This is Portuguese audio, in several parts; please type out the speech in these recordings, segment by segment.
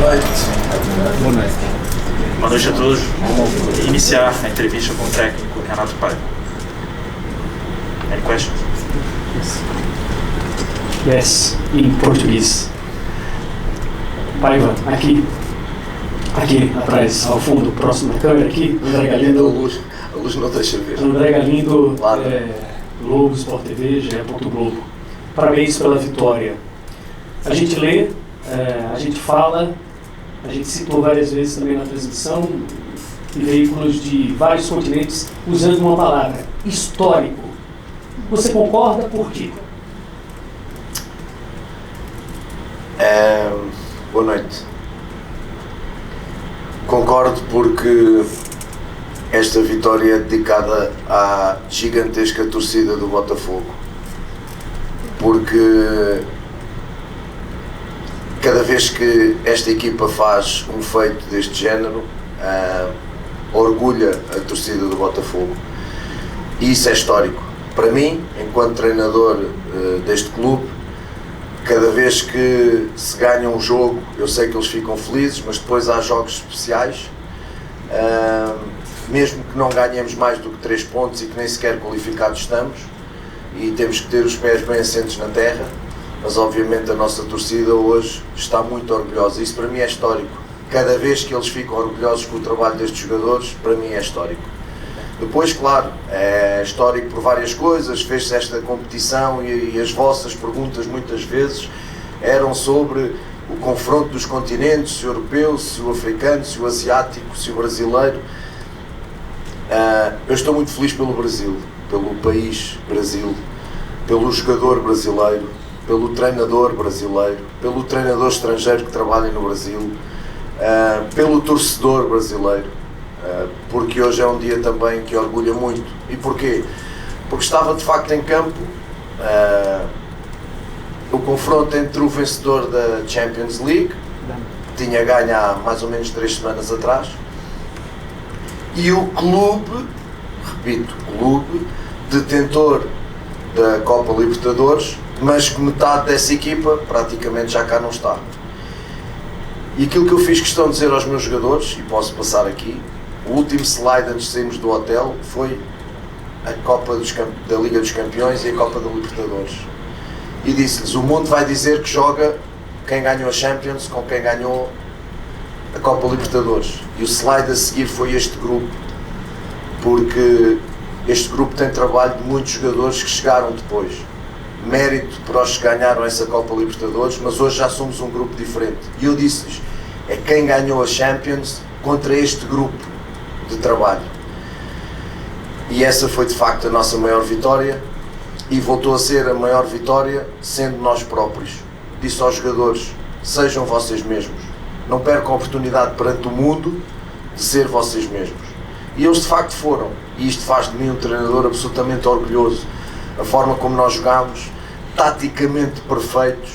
Boa noite. Boa noite a todos. Vamos iniciar a entrevista com o técnico Renato Paiva. Any questions? Yes, em português. Paiva, aqui atrás, ao fundo, próximo da câmera, aqui, André Galindo. A luz não deixa ver. André Galindo, Claro. Globo, Sport TV, GE.globo. Parabéns pela vitória. A gente lê, a gente fala, a gente citou várias vezes também na transmissão, em veículos de vários continentes, usando uma palavra, histórico. Você concorda por quê? Boa noite. Concordo porque esta vitória é dedicada à gigantesca torcida do Botafogo. Porque cada vez que esta equipa faz um feito deste género, orgulha a torcida do Botafogo. E isso é histórico. Para mim, enquanto treinador deste clube, cada vez que se ganha um jogo, eu sei que eles ficam felizes, mas depois há jogos especiais, mesmo que não ganhemos mais do que 3 pontos e que nem sequer qualificados estamos, e temos que ter os pés bem assentos na terra, mas obviamente a nossa torcida hoje está muito orgulhosa. Isso para mim é histórico. Cada vez que eles ficam orgulhosos com o trabalho destes jogadores, para mim é histórico. Depois, claro, é histórico por várias coisas, fez-se esta competição e as vossas perguntas muitas vezes eram sobre o confronto dos continentes, se o europeu, se o africano, se o asiático, se o brasileiro. Eu estou muito feliz pelo Brasil, pelo país Brasil, pelo jogador brasileiro, pelo treinador brasileiro, pelo treinador estrangeiro que trabalha no Brasil, pelo torcedor brasileiro. Porque hoje é um dia também que orgulha muito. E porquê? Porque estava de facto em campo o confronto entre o vencedor da Champions League, que tinha ganho há mais ou menos 3 semanas atrás, e o clube, repito, clube detentor da Copa Libertadores, mas que metade dessa equipa praticamente já cá não está. E aquilo que eu fiz questão de dizer aos meus jogadores, e posso passar aqui, o último slide antes de sairmos do hotel foi a Copa da Liga dos Campeões e a Copa da Libertadores. E disse-lhes, o mundo vai dizer que joga quem ganhou a Champions com quem ganhou a Copa Libertadores. E o slide a seguir foi este grupo, porque este grupo tem trabalho de muitos jogadores que chegaram depois. Mérito para os que ganharam essa Copa Libertadores, mas hoje já somos um grupo diferente. E eu disse-lhes, é quem ganhou a Champions contra este grupo de trabalho. E essa foi de facto a nossa maior vitória, e voltou a ser a maior vitória sendo nós próprios. Disse aos jogadores, sejam vocês mesmos, não percam a oportunidade perante o mundo de ser vocês mesmos. E eles de facto foram, e isto faz de mim um treinador absolutamente orgulhoso. A forma como nós jogámos, taticamente perfeitos,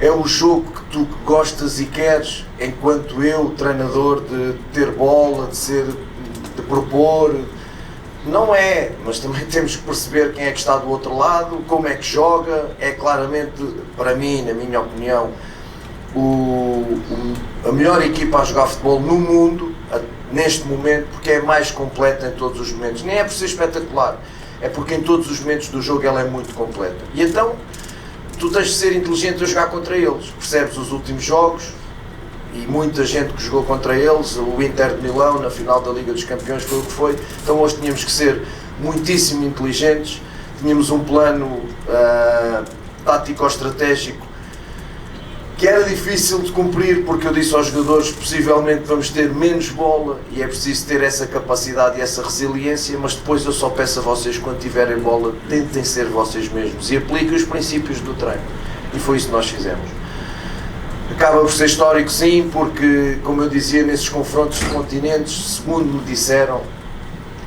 é o jogo que tu gostas e queres, enquanto eu, treinador, de ter bola, de propor. Não é, mas também temos que perceber quem é que está do outro lado, como é que joga. É claramente, para mim, na minha opinião, a melhor equipa a jogar futebol no mundo, neste momento, porque é mais completa em todos os momentos. Nem é por ser espetacular, é porque em todos os momentos do jogo ela é muito completa. E então, tu tens de ser inteligente a jogar contra eles. Percebes os últimos jogos, e muita gente que jogou contra eles, o Inter de Milão na final da Liga dos Campeões foi o que foi. Então hoje tínhamos que ser muitíssimo inteligentes, tínhamos um plano tático-estratégico que era difícil de cumprir, porque eu disse aos jogadores, possivelmente vamos ter menos bola e é preciso ter essa capacidade e essa resiliência, mas depois eu só peço a vocês, quando tiverem bola, tentem ser vocês mesmos e apliquem os princípios do treino. E foi isso que nós fizemos. Acaba por ser histórico, sim, porque, como eu dizia, nesses confrontos de continentes, segundo me disseram,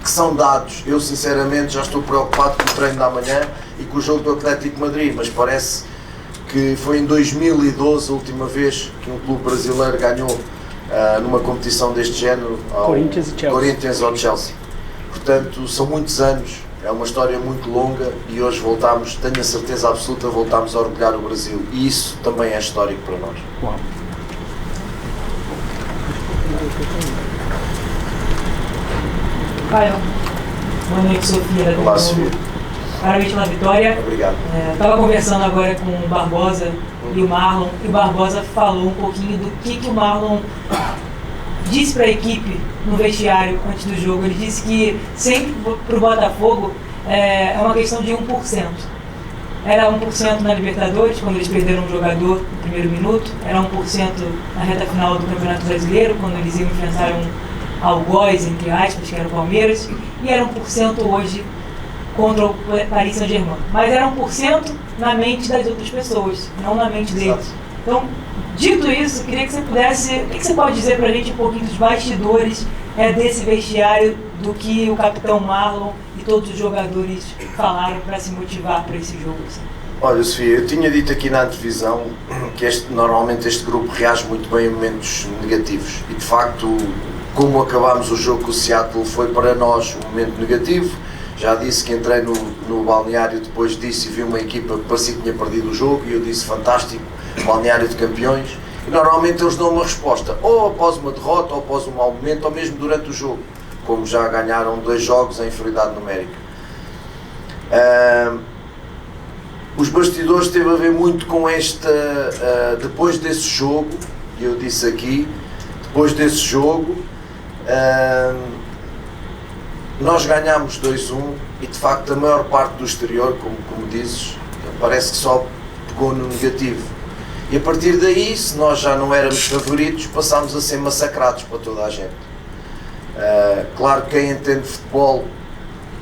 que são dados. Eu, sinceramente, já estou preocupado com o treino da manhã e com o jogo do Atlético de Madrid, mas parece que foi em 2012 a última vez que um clube brasileiro ganhou numa competição deste género ao Corinthians ou Chelsea. Portanto, são muitos anos, é uma história muito longa e hoje voltámos, tenho a certeza absoluta, voltámos a orgulhar o Brasil e isso também é histórico para nós. Uau. Caio, boa noite, Sofia. Olá, Sofia. Parabéns pela vitória. Obrigado. Estava conversando agora com o Barbosa e o Marlon, e o Barbosa falou um pouquinho do que o Marlon disse para a equipe no vestiário antes do jogo. Ele disse que sempre para o Botafogo é uma questão de 1%. Era 1% na Libertadores, quando eles perderam um jogador no primeiro minuto, era 1% na reta final do Campeonato Brasileiro, quando eles iam enfrentar um algoz, entre aspas, que era o Palmeiras, e era 1% hoje contra o Paris Saint-Germain. Mas era 1% na mente das outras pessoas, não na mente deles. Exato. Então, dito isso, queria que você pudesse... O que você pode dizer pra gente um pouquinho dos bastidores desse vestiário, do que o capitão Marlon e todos os jogadores falaram para se motivar para esse jogo? Assim? Olha, Sofia, eu tinha dito aqui na antevisão que normalmente este grupo reage muito bem a momentos negativos. E de facto, como acabámos o jogo com o Seattle, foi para nós um momento negativo. Já disse que entrei no balneário depois disso e vi uma equipa que parecia que tinha perdido o jogo, e eu disse: fantástico, balneário de campeões. E normalmente eles dão uma resposta, ou após uma derrota, ou após um mau momento, ou mesmo durante o jogo, como já ganharam 2 jogos em inferioridade numérica. Os bastidores teve a ver muito com depois desse jogo, e eu disse aqui, depois desse jogo, nós ganhámos 2-1 e de facto a maior parte do exterior, como dizes, parece que só pegou no negativo. E a partir daí, se nós já não éramos favoritos, passámos a ser massacrados para toda a gente. Claro que quem entende futebol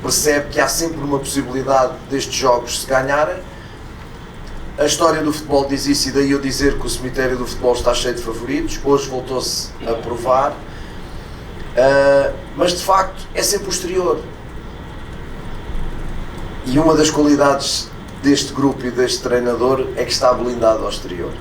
percebe que há sempre uma possibilidade destes jogos se ganharem. A história do futebol diz isso, e daí eu dizer que o cemitério do futebol está cheio de favoritos. Hoje voltou-se a provar. Mas de facto é sempre o exterior. E uma das qualidades deste grupo e deste treinador é que está blindado ao exterior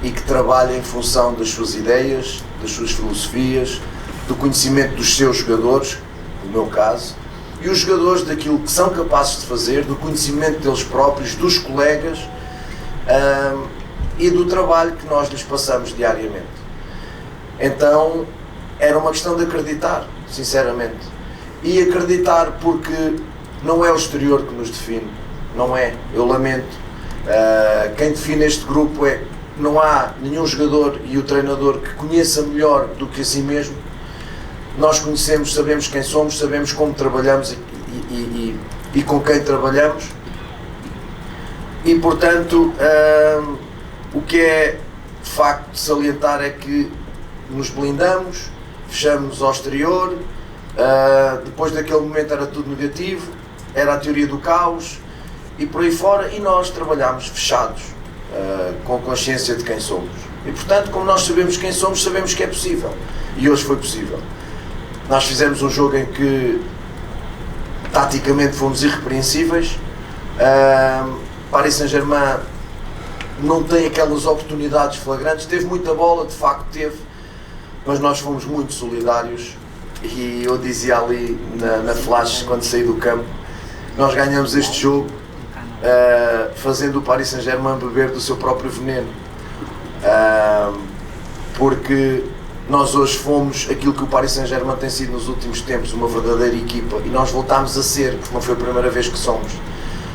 e que trabalha em função das suas ideias, das suas filosofias, do conhecimento dos seus jogadores, no meu caso, e os jogadores daquilo que são capazes de fazer, do conhecimento deles próprios, dos colegas, e do trabalho que nós lhes passamos diariamente. Então era uma questão de acreditar, sinceramente, e acreditar, porque não é o exterior que nos define, não é, eu lamento. Quem define este grupo não há nenhum jogador e o treinador que conheça melhor do que a si mesmo. Nós conhecemos, sabemos quem somos, sabemos como trabalhamos e com quem trabalhamos, e portanto o que é de facto de salientar é que nos blindamos, fechamos ao exterior. Depois daquele momento era tudo negativo, era a teoria do caos e por aí fora, e nós trabalhamos fechados, com consciência de quem somos, e portanto, como nós sabemos quem somos, sabemos que é possível, e hoje foi possível. Nós fizemos um jogo em que taticamente fomos irrepreensíveis. Paris Saint-Germain não tem aquelas oportunidades flagrantes, teve muita bola, de facto teve, mas nós fomos muito solidários, e eu dizia ali na flash, quando saí do campo, nós ganhamos este jogo fazendo o Paris Saint-Germain beber do seu próprio veneno, porque nós hoje fomos aquilo que o Paris Saint-Germain tem sido nos últimos tempos, uma verdadeira equipa, e nós voltámos a ser, porque não foi a primeira vez que somos.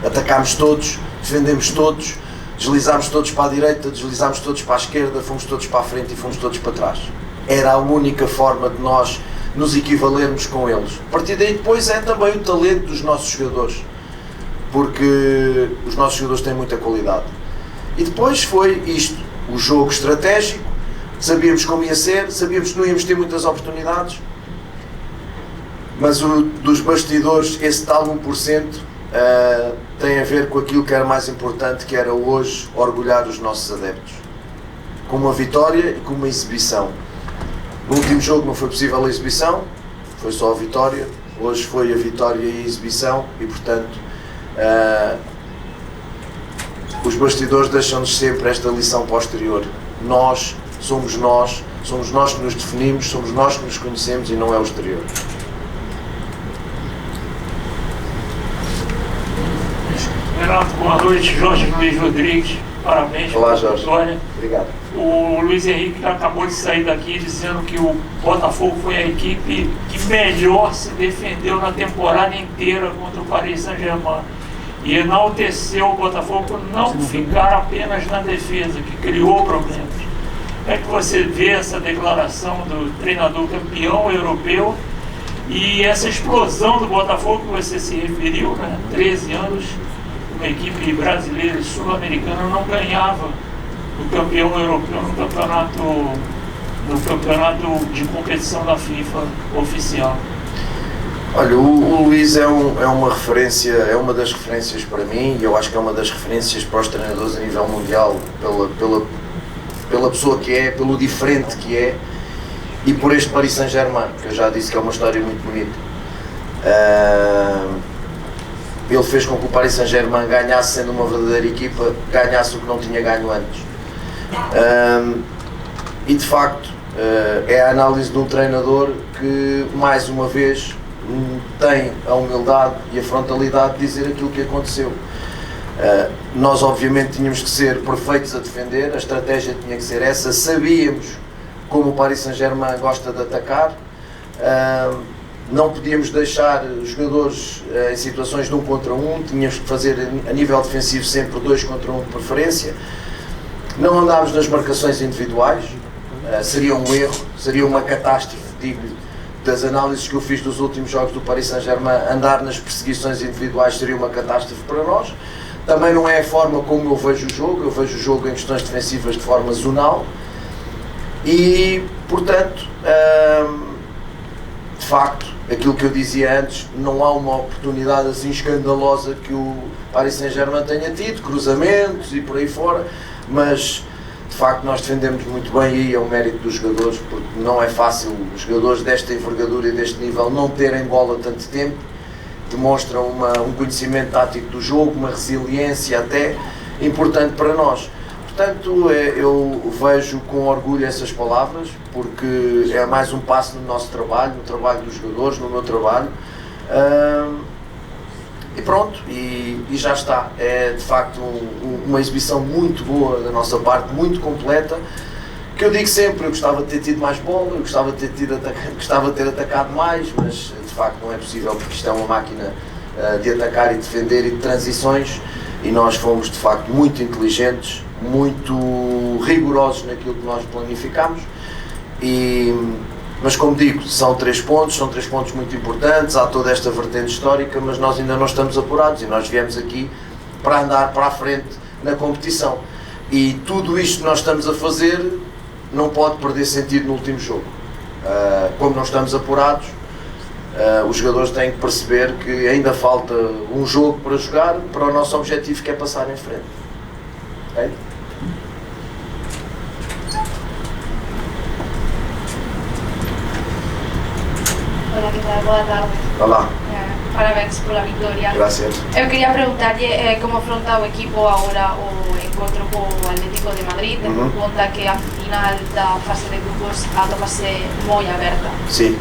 Atacámos todos, defendemos todos, deslizámos todos para a direita, deslizámos todos para a esquerda, fomos todos para a frente e fomos todos para trás. Era a única forma de nós nos equivalermos com eles. A partir daí depois é também o talento dos nossos jogadores, porque os nossos jogadores têm muita qualidade. E depois foi isto, o jogo estratégico, sabíamos como ia ser, sabíamos que não íamos ter muitas oportunidades, mas dos bastidores, esse tal 1% tem a ver com aquilo que era mais importante, que era hoje orgulhar os nossos adeptos, com uma vitória e com uma exibição. No último jogo não foi possível a exibição, foi só a vitória. Hoje foi a vitória e a exibição, e portanto os bastidores deixam-nos sempre esta lição posterior. Nós somos nós que nos definimos, somos nós que nos conhecemos, e não é o exterior. Renato, boa noite, Jorge Luiz Rodrigues. Parabéns Olá, pela Jorge. vitória. Obrigado. O Luiz Henrique acabou de sair daqui dizendo que o Botafogo foi a equipe que melhor se defendeu na temporada inteira contra o Paris Saint-Germain. E enalteceu o Botafogo por não ficar apenas na defesa, que criou problemas. É que você vê essa declaração do treinador campeão europeu e essa explosão do Botafogo que você se referiu, né? 13 anos, uma equipe brasileira e sul-americana não ganhava do campeão europeu no campeonato de competição da FIFA oficial. Olha, o Luís é uma referência, é uma das referências para mim, e eu acho que é uma das referências para os treinadores a nível mundial, pela pessoa que é, pelo diferente que é, e por este Paris Saint-Germain, que eu já disse que é uma história muito bonita. Ele fez com que o Paris Saint-Germain ganhasse, sendo uma verdadeira equipa, ganhasse o que não tinha ganho antes. E de facto, é a análise de um treinador que, mais uma vez, tem a humildade e a frontalidade de dizer aquilo que aconteceu. Nós obviamente tínhamos que ser perfeitos a defender, a estratégia tinha que ser essa, sabíamos como o Paris Saint-Germain gosta de atacar, não podíamos deixar os jogadores em situações de 1 contra 1, tínhamos que fazer a nível defensivo sempre 2 contra 1 de preferência, não andámos nas marcações individuais, seria um erro, seria uma catástrofe, digo-lhe, das análises que eu fiz dos últimos jogos do Paris Saint-Germain, andar nas perseguições individuais seria uma catástrofe para nós. Também não é a forma como eu vejo o jogo em questões defensivas de forma zonal e, portanto, de facto, aquilo que eu dizia antes, não há uma oportunidade assim escandalosa que o Paris Saint-Germain tenha tido, cruzamentos e por aí fora, mas de facto nós defendemos muito bem e é um mérito dos jogadores, porque não é fácil os jogadores desta envergadura e deste nível não terem bola tanto tempo, demonstram um conhecimento tático do jogo, uma resiliência até importante para nós. Portanto, eu vejo com orgulho essas palavras, porque é mais um passo no nosso trabalho, no trabalho dos jogadores, no meu trabalho. E pronto, e já está. É de facto uma exibição muito boa da nossa parte, muito completa, que eu digo sempre, eu gostava de ter tido mais bola, eu gostava de ter atacado mais, mas de facto não é possível, porque isto é uma máquina de atacar e defender e de transições, e nós fomos de facto muito inteligentes, muito rigorosos naquilo que nós planificámos, mas como digo, são 3 pontos muito importantes, há toda esta vertente histórica, mas nós ainda não estamos apurados e nós viemos aqui para andar para a frente na competição. E tudo isto que nós estamos a fazer não pode perder sentido no último jogo. Como não estamos apurados, os jogadores têm que perceber que ainda falta um jogo para jogar para o nosso objetivo, que é passar em frente. Okay? Hola, ¿qué tal? Boa tarde. Olá. Parabéns pela vitória. Gracias. Eu queria perguntar-lhe como afronta o equipo agora o encontro com o Atlético de Madrid, tendo en conta que a final da fase de grupos atópase moi aberta. Sí.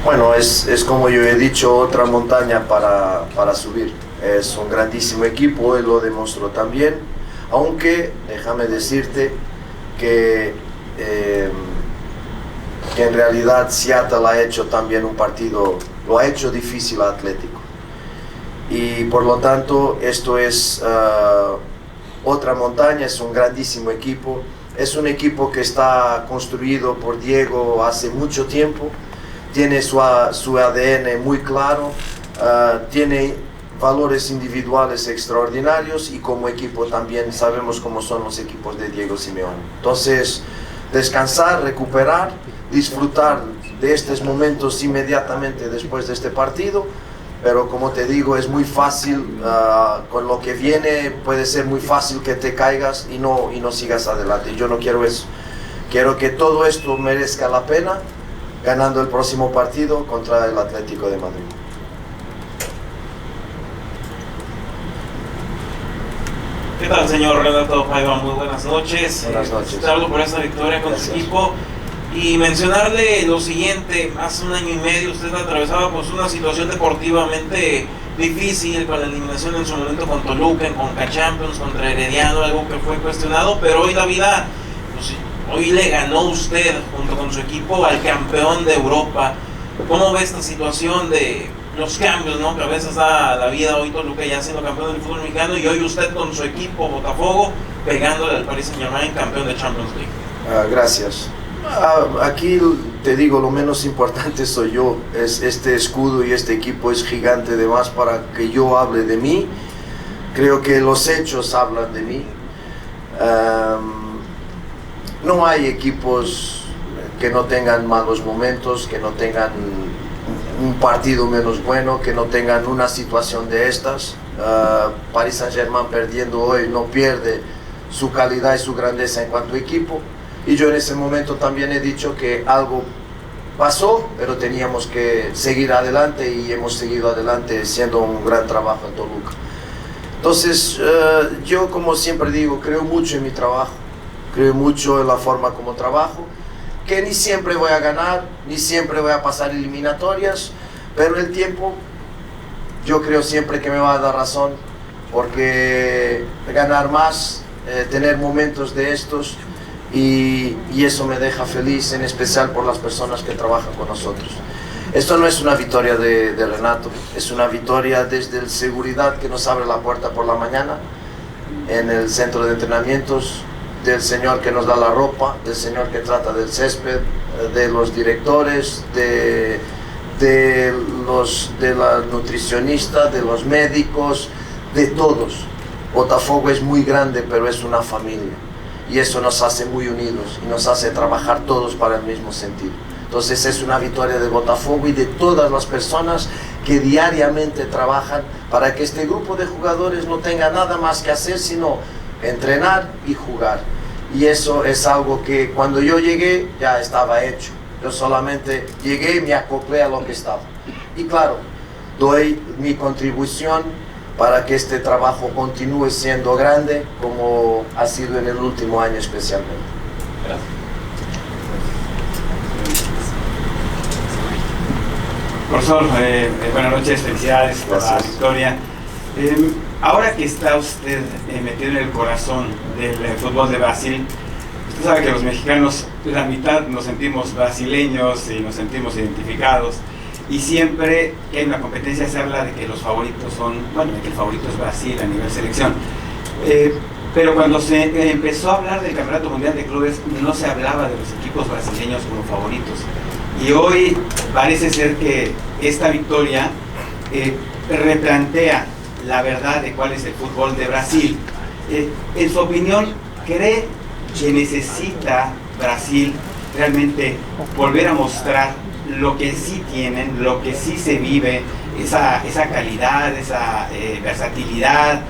Bueno, es como yo he dicho, otra montaña para subir. Es un grandísimo equipo, él lo demostró también, aunque déjame decirte que en realidad Seattle ha hecho también un partido, lo ha hecho difícil a Atlético, y por lo tanto esto es otra montaña, es un grandísimo equipo, es un equipo que está construido por Diego hace mucho tiempo, tiene su ADN muy claro, tiene valores individuales extraordinarios y como equipo también sabemos cómo son los equipos de Diego Simeone. Entonces, descansar, recuperar, disfrutar de estos momentos inmediatamente después de este partido, pero como te digo, es muy fácil, con lo que viene puede ser muy fácil que te caigas y no sigas adelante. Yo no quiero eso, quiero que todo esto merezca la pena ganando el próximo partido contra el Atlético de Madrid. ¿Qué tal, señor Renato Paiva? Muy buenas noches. Buenas noches. Felicitarlo por esta victoria con su equipo y mencionarle lo siguiente: hace un año y medio usted atravesaba pues una situación deportivamente difícil con la eliminación en su momento con Toluca, en Conca Champions, contra Herediano, algo que fue cuestionado, pero hoy la vida, pues, hoy le ganó usted junto con su equipo al campeón de Europa. ¿Cómo ve esta situación de los cambios, ¿no? Que a veces da la vida? Hoy Toluca ya siendo campeón del fútbol mexicano y hoy usted con su equipo Botafogo pegándole al Paris Saint-Germain, campeón de Champions League. Gracias. Aquí te digo, lo menos importante soy yo. Este escudo y este equipo es gigante de más para que yo hable de mí. Creo que los hechos hablan de mí. No hay equipos que no tengan malos momentos, que no tengan un partido menos bueno, que no tengan una situación de estas. Paris Saint-Germain perdiendo hoy no pierde su calidad y su grandeza en cuanto a equipo. Y yo en ese momento también he dicho que algo pasó, pero teníamos que seguir adelante y hemos seguido adelante haciendo un gran trabajo en Toluca. Entonces, yo como siempre digo, creo mucho en mi trabajo, creo mucho en la forma como trabajo, que ni siempre voy a ganar, ni siempre voy a pasar eliminatorias, pero el tiempo yo creo siempre que me va a dar razón, porque ganar más, tener momentos de estos, y eso me deja feliz, en especial por las personas que trabajan con nosotros. Esto no es una victoria de Renato, es una victoria desde el seguridad que nos abre la puerta por la mañana, en el centro de entrenamientos, del señor que nos da la ropa, del señor que trata del césped, de los directores, de la nutricionista, de los médicos, de todos. Botafogo es muy grande, pero es una familia. Y eso nos hace muy unidos y nos hace trabajar todos para el mismo sentido. Entonces es una victoria de Botafogo y de todas las personas que diariamente trabajan para que este grupo de jugadores no tenga nada más que hacer sino entrenar y jugar. Y eso es algo que cuando yo llegué ya estaba hecho. Yo solamente llegué y me acoplé a lo que estaba. Y claro, doy mi contribución para que este trabajo continúe siendo grande como ha sido en el último año especialmente. Gracias. Profesor, buenas noches, felicidades por la victoria. Ahora que está usted metido en el corazón del fútbol de Brasil, usted sabe que los mexicanos, la mitad nos sentimos brasileños y nos sentimos identificados. Y siempre que hay una competencia se habla de que los favoritos son, bueno, de que el favorito es Brasil a nivel selección. Pero cuando se empezó a hablar del Campeonato Mundial de Clubes, no se hablaba de los equipos brasileños como favoritos. Y hoy parece ser que esta victoria replantea la verdad de cuál es el fútbol de Brasil. En su opinión, ¿cree que necesita Brasil realmente volver a mostrar lo que sí tienen, lo que sí se vive, esa calidad, esa versatilidad?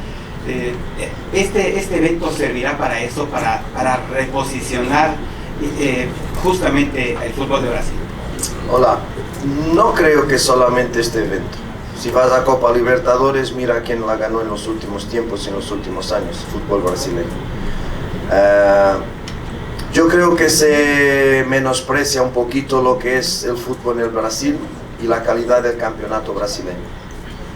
Este evento servirá para eso, para reposicionar justamente el fútbol de Brasil. Hola, no creo que solamente este evento. Si vas a Copa Libertadores, mira quién la ganó en los últimos tiempos, en los últimos años, el fútbol brasileño. Yo creo que se menosprecia un poquito lo que es el fútbol en el Brasil y la calidad del campeonato brasileño.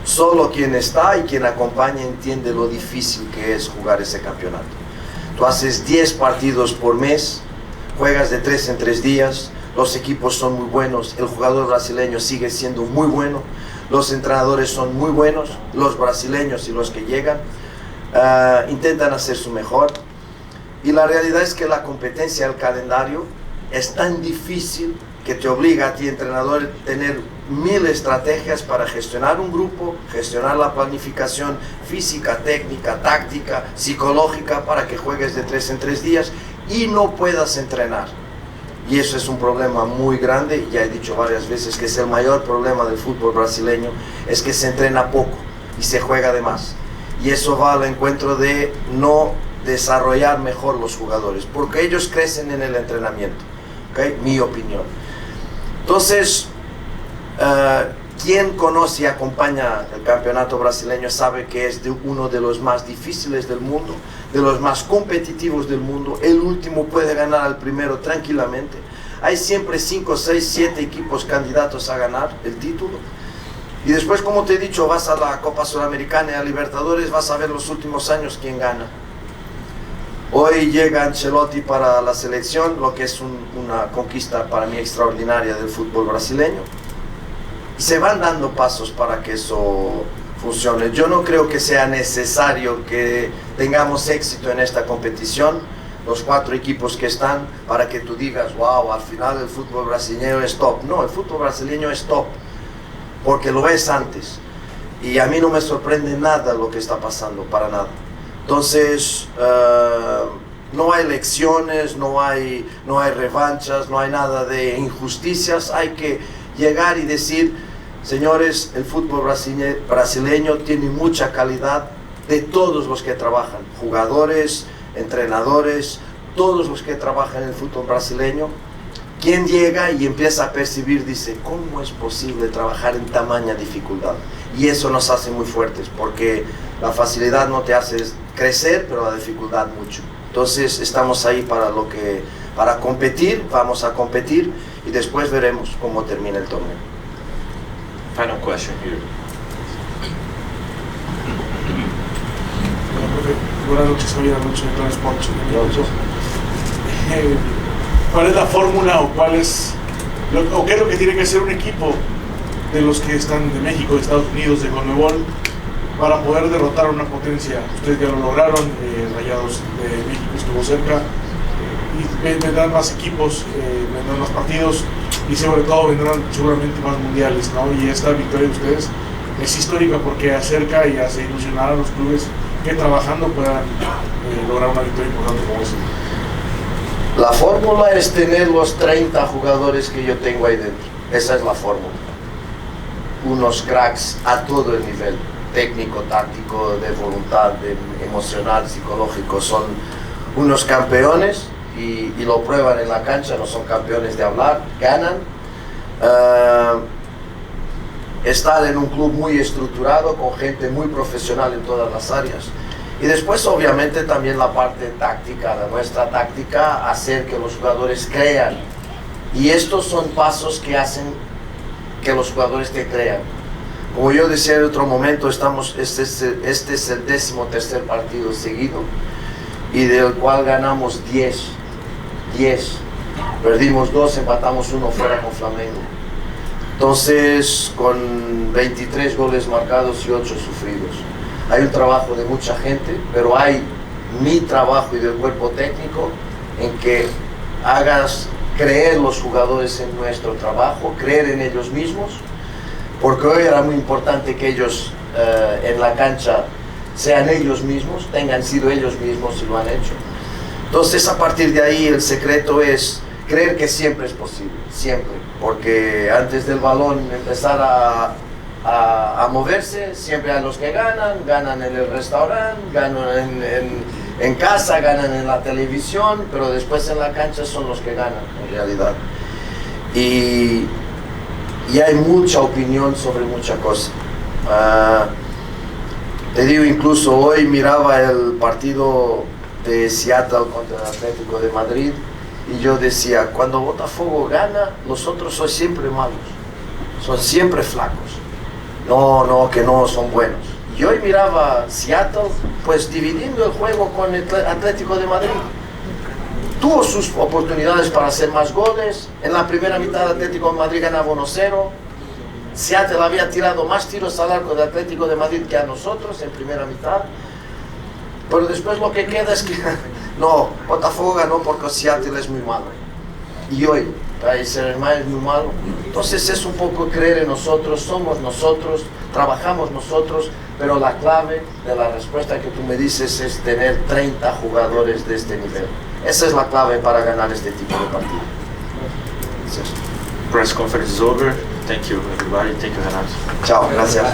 Solo quien está y quien acompaña entiende lo difícil que es jugar ese campeonato. Tú haces 10 partidos por mes, juegas de 3 en 3 días, los equipos son muy buenos, el jugador brasileño sigue siendo muy bueno, los entrenadores son muy buenos, los brasileños y los que llegan intentan hacer su mejor. Y la realidad es que la competencia del calendario es tan difícil que te obliga a ti, entrenador, a tener 1000 estrategias para gestionar un grupo, gestionar la planificación física, técnica, táctica, psicológica, para que juegues de 3 en 3 días y no puedas entrenar. Y eso es un problema muy grande, ya he dicho varias veces que es el mayor problema del fútbol brasileño, es que se entrena poco y se juega de más. Y eso va al encuentro de no desarrollar mejor los jugadores, porque ellos crecen en el entrenamiento, ¿okay? Mi opinión. Entonces, quien conoce y acompaña el campeonato brasileño sabe que es uno de los más difíciles del mundo, de los más competitivos del mundo. El último puede ganar al primero tranquilamente. Hay siempre 5, 6, 7 equipos candidatos a ganar el título. Y después, como te he dicho, vas a la Copa Sudamericana y a Libertadores, vas a ver los últimos años quién gana. Hoy llega Ancelotti para la selección, lo que es una conquista para mí extraordinaria del fútbol brasileño. Y se van dando pasos para que eso funcione. Yo no creo que sea necesario que tengamos éxito en esta competición, los 4 equipos que están, para que tú digas, wow, al final el fútbol brasileño es top. No, el fútbol brasileño es top, porque lo ves antes. Y a mí no me sorprende nada lo que está pasando, para nada. Entonces, no hay lecciones, no hay revanchas, no hay nada de injusticias. Hay que llegar y decir, señores, el fútbol brasileño tiene mucha calidad de todos los que trabajan, jugadores, entrenadores, todos los que trabajan en el fútbol brasileño. Quien llega y empieza a percibir, dice, ¿cómo es posible trabajar en tamaña dificultad? Y eso nos hace muy fuertes, porque la facilidad no te hace crecer, pero la dificultad mucho. Entonces estamos ahí para competir, vamos a competir y después veremos cómo termina el torneo. Final question here. Buenas noches, Javier Arrocho de Claro Sports. ¿Cuál es la fórmula o qué es lo que tiene que hacer un equipo de los que están de México, de Estados Unidos, de Conmebol, para poder derrotar a una potencia? Ustedes ya lo lograron, Rayados de México estuvo cerca, y vendrán más equipos, vendrán más partidos y sobre todo vendrán seguramente más mundiales, ¿no? Y esta victoria de ustedes es histórica porque acerca y hace ilusionar a los clubes que trabajando puedan lograr una victoria importante como esa. La fórmula es tener los 30 jugadores que yo tengo ahí dentro. Esa es la fórmula. Unos cracks a todo el nivel, técnico, táctico, de voluntad, emocional, psicológico. Son unos campeones y lo prueban en la cancha, no son campeones de hablar, ganan. Estar en un club muy estructurado, con gente muy profesional en todas las áreas. Y después obviamente también la parte táctica, la nuestra táctica, hacer que los jugadores crean. Y estos son pasos que hacen que los jugadores te crean. Como yo decía en otro momento, este es el 13º partido seguido y del cual ganamos 10. Perdimos 2, empatamos 1 fuera con Flamengo. Entonces, con 23 goles marcados y 8 sufridos. Hay un trabajo de mucha gente, pero hay mi trabajo y del cuerpo técnico en que hagas creer los jugadores en nuestro trabajo, creer en ellos mismos, porque hoy era muy importante que ellos en la cancha sean ellos mismos, tengan sido ellos mismos y lo han hecho. Entonces, a partir de ahí, el secreto es creer que siempre es posible, siempre, porque antes del balón empezar a moverse, siempre hay los que ganan en el restaurante, ganan en casa, ganan en la televisión, pero después en la cancha son los que ganan en realidad. Y hay mucha opinión sobre mucha cosa. Te digo, incluso hoy miraba el partido de Seattle contra el Atlético de Madrid y yo decía, cuando Botafogo gana, los otros son siempre malos, son siempre flacos. No, que no son buenos. Y hoy miraba Seattle, pues dividiendo el juego con el Atlético de Madrid. Tuvo sus oportunidades para hacer más goles. En la primera mitad el Atlético de Madrid ganaba 1-0. Seattle había tirado más tiros al arco del Atlético de Madrid que a nosotros en primera mitad. Pero después lo que queda es que no, Botafogo ganó porque Seattle es muy malo. Y hoy Paris Saint-Germain es muy malo. Entonces es un poco creer en nosotros, somos nosotros, trabajamos nosotros, pero la clave de la respuesta que tú me dices es tener 30 jugadores de este nivel. Esa es la clave para ganar este tipo de partido. Gracias. Press conference is over. Thank you, everybody. Thank you, Renato. Chao, gracias.